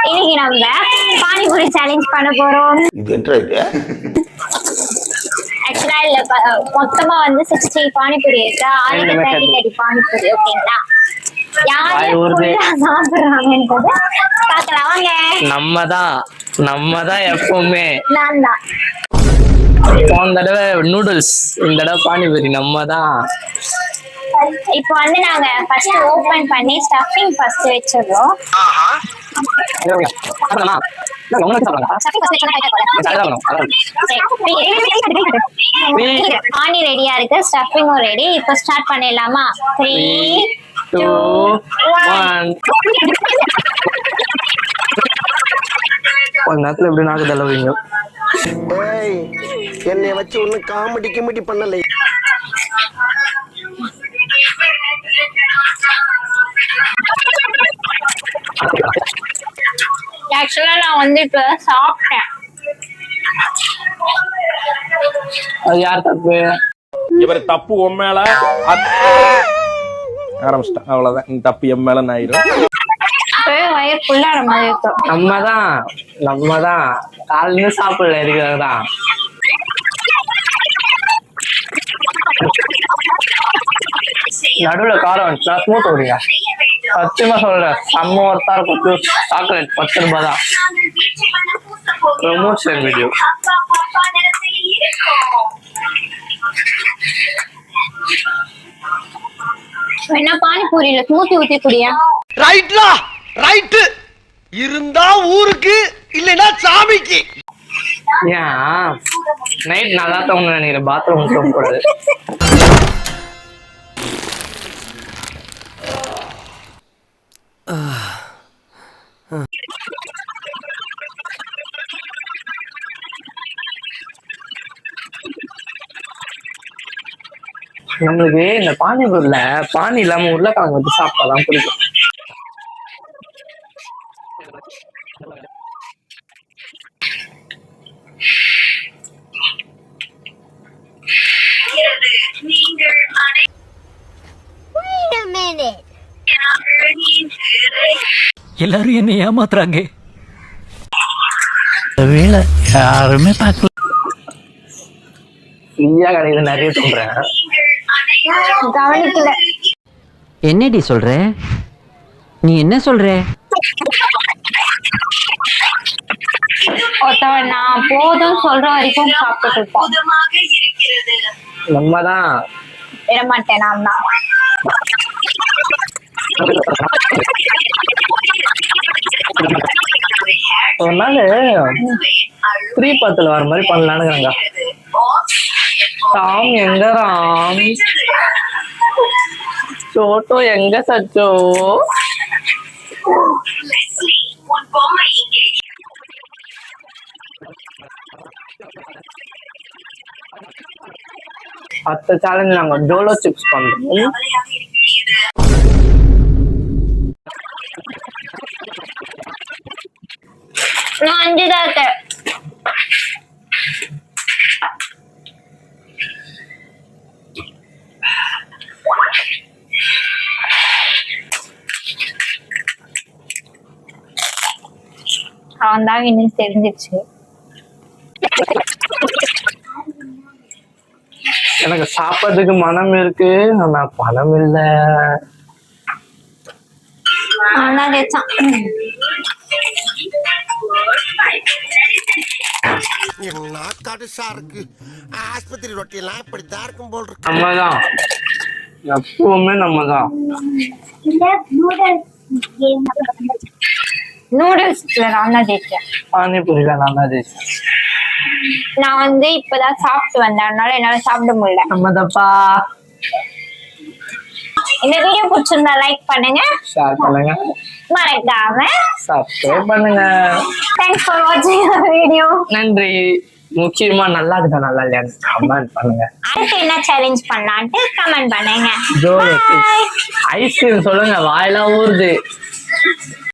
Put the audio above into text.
இன்னைக்கு நம்ம பானிபூரி சேலஞ்ச் பண்ண போறோம். இது என்ன இது? ஆக்சுவலா இல்ல மொத்தமா வந்து 60 பானிபூரி இருக்கு. ஆளுக்கு 30 பானிபூரி. ஓகேங்களா? யாரு சாப்பிடுறாங்கன்றது பார்க்கலாம் வாங்க. நம்ம தான் எப்பவுமே. நான் தான். போன தடவை நூடுல்ஸ், இந்த தடவை பானிபூரி நம்ம தான். இப்போ வந்து நாங்க ஃபர்ஸ்ட் ஓபன் பண்ணி ஸ்டஃபிங் ஃபர்ஸ்ட் வெச்சிரோம். பானி ரெடியா இருக்கு, ஸ்டஃபிங்கும் ரெடி. இப்போ ஸ்டார்ட் பண்ணிடலாமா? 3 2 1. கொஞ்ச நேரத்துல எப்படி நாக்கு தள்ளுவீங்க? என்னை வச்சு ஒன்னும் காமெடி பண்ணலை. ஆக்சுவலா நான் வந்து இப்ப சாப்பிட்டேன். அது யார் தப்பு? இவர் தப்பு உன் மேல ஆரம்பிச்சிட்டான். அவ்வளவுதான், இந்த தப்பு என் மேல ஆயிரும். வயிறு ஃபுல்லான மாதிரி இருக்கும். நம்ம தான் காலையில சாப்பிடல இருக்கிறதான். நடுவுல காரம் ஸ்மூத் ஓடுங்க. சத்தியமா சொல்றேன், செம்ம ஒருத்தா இருக்கும். சாக்லேட் 10 ரூபாய் தான். Promotion video. என்ன பானிபூரியில ஸ்மூத்தி ஊத்தி குடியா? ரைட்லா ரைட். இருந்தா ஊருக்கு, இல்லைன்னா சாமிக்கு. ஏன் நைட் நல்லா தூங்க நினைக்கிறேன், பாத்ரூம் தூங்க கூடாது. நம்மளுக்கு இந்த பானிபூரில பானி இல்லாம உருளைக்கிழங்கு வச்சு சாப்பிட்டாதான் பிடிக்கும். எல்லாரும் என்ன ஏமாத்துறாங்க. வேலை யாருமே பார்க்கல. ஃப்ரீயா கிடையாது, நிறைய சொல்றேன். கவனிக்கல. என்னடி சொல்ற? நீ என்ன சொல்ற? ஒருத்தவன் நான் போதும் சொல்ற வரைக்கும் சாப்பிட்டு இருப்போம். நம்ம தான் விட மாட்டேன். நான் தான். ஒரு நாள் 3 வர மாதிரி பண்ணலான்னு. ராம் எங்க ராம், சோட்டோ எங்க சச்சோ. அடுத்த சேலஞ்ச் நாங்க டோலோ சிப்ஸ் பண்றோம். நான் 5 தான் இருக்கேன். அவன் தான் இன்னும் தெரிஞ்சிருச்சு. எனக்கு சாப்பிட்றதுக்கு மனம் இருக்கு, ஆனா பணம் இல்ல. அவன்தான் தேய்ச்சான். இருக்கு ஆஸ்பத்திரி ரொட்டியெல்லாம் இப்படித்தான் இருக்கும் போல் இருக்கு. நம்மதான் எப்பவுமே நம்மதான். நூடுல்ஸ்ல நான் தான் தேய்ச்சேன். பானிபூரியில நான் தான் தேய்ச்சேன். நான் வந்து இப்பதான் சாப்பிட்டு வந்தேன், அதனால என்னால சாப்பிட முடியல. நம்மதப்பா. இந்த வீடியோ பிடிச்சிருந்தா லைக் பண்ணுங்க, ஷேர் பண்ணுங்க, மறக்காம சப்ஸ்கிரைப் பண்ணுங்க. தேங்க்ஸ் ஃபார் வாட்சிங் வீடியோ. நன்றி. முக்கியமா நல்லா இருக்கா நல்லா இல்லையான்னு கமெண்ட் பண்ணுங்க. அடுத்து என்ன சேலஞ்ச் பண்ணலான்ட்டு கமெண்ட் பண்ணுங்க. ஐஸ்கிரீம் சொல்லுங்க, வாயெல்லாம் ஊறுது.